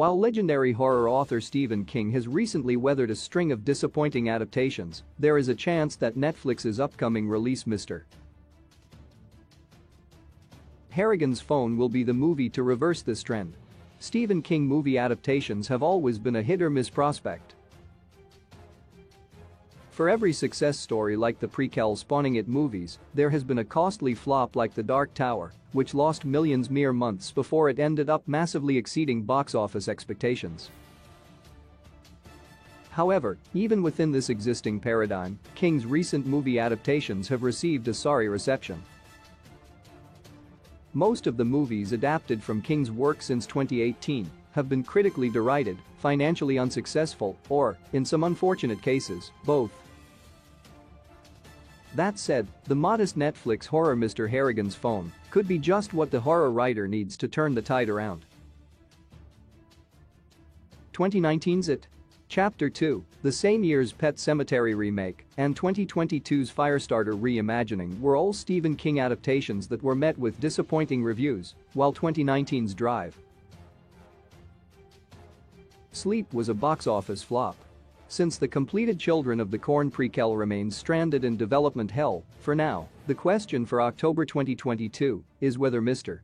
While legendary horror author Stephen King has recently weathered a string of disappointing adaptations, there is a chance that Netflix's upcoming release Mr. Harrigan's Phone will be the movie to reverse this trend. Stephen King movie adaptations have always been a hit-or-miss prospect. For every success story like the prequel spawning it movies, there has been a costly flop like The Dark Tower, which lost millions mere months before it ended up massively exceeding box office expectations. However, even within this existing paradigm, King's recent movie adaptations have received a sorry reception. Most of the movies adapted from King's work since 2018 have been critically derided, financially unsuccessful, or, in some unfortunate cases, both. That said, the modest Netflix horror Mr. Harrigan's Phone could be just what the horror writer needs to turn the tide around. 2019's It Chapter 2, the same year's Pet Sematary remake, and 2022's Firestarter reimagining were all Stephen King adaptations that were met with disappointing reviews, while 2019's Drive Sleep was a box office flop. Since the completed Children of the Corn prequel remains stranded in development hell, for now, the question for October 2022 is whether Mr.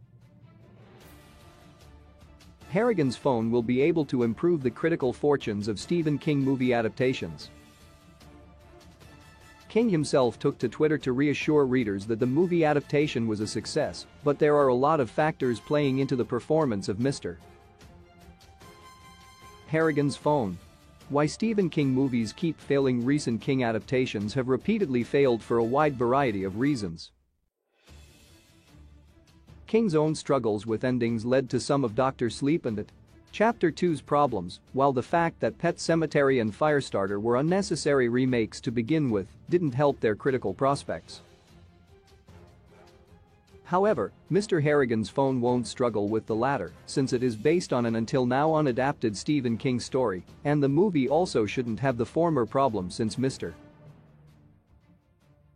Harrigan's Phone will be able to improve the critical fortunes of Stephen King movie adaptations. King himself took to Twitter to reassure readers that the movie adaptation was a success, but there are a lot of factors playing into the performance of Mr. Harrigan's Phone. Why Stephen King movies keep failing. Recent King adaptations have repeatedly failed for a wide variety of reasons. King's own struggles with endings led to some of Dr. Sleep and It Chapter 2's problems, while the fact that Pet Sematary and Firestarter were unnecessary remakes to begin with didn't help their critical prospects. However, Mr. Harrigan's Phone won't struggle with the latter since it is based on an until now unadapted Stephen King story, and the movie also shouldn't have the former problem since Mr.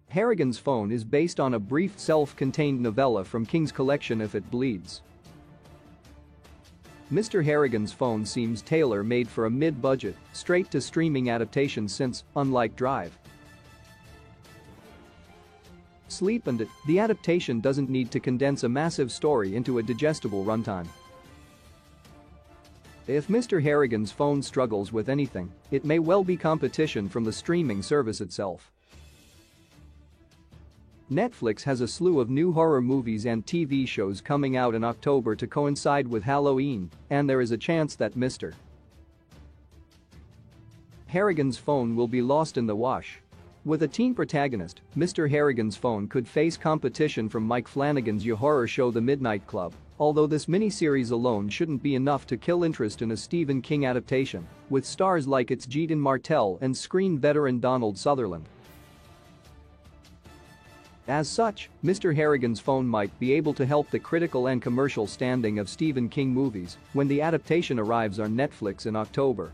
Harrigan's Phone is based on a brief self-contained novella from King's collection If It Bleeds. Mr. Harrigan's Phone seems tailor-made for a mid-budget, straight-to-streaming adaptation since, unlike Drive, Sleep and It, the adaptation doesn't need to condense a massive story into a digestible runtime. If Mr. Harrigan's Phone struggles with anything, it may well be competition from the streaming service itself. Netflix has a slew of new horror movies and TV shows coming out in October to coincide with Halloween, and there is a chance that Mr. Harrigan's Phone will be lost in the wash. With a teen protagonist, Mr. Harrigan's Phone could face competition from Mike Flanagan's horror show The Midnight Club, although this miniseries alone shouldn't be enough to kill interest in a Stephen King adaptation, with stars like its Keaton Martell and screen veteran Donald Sutherland. As such, Mr. Harrigan's Phone might be able to help the critical and commercial standing of Stephen King movies when the adaptation arrives on Netflix in October.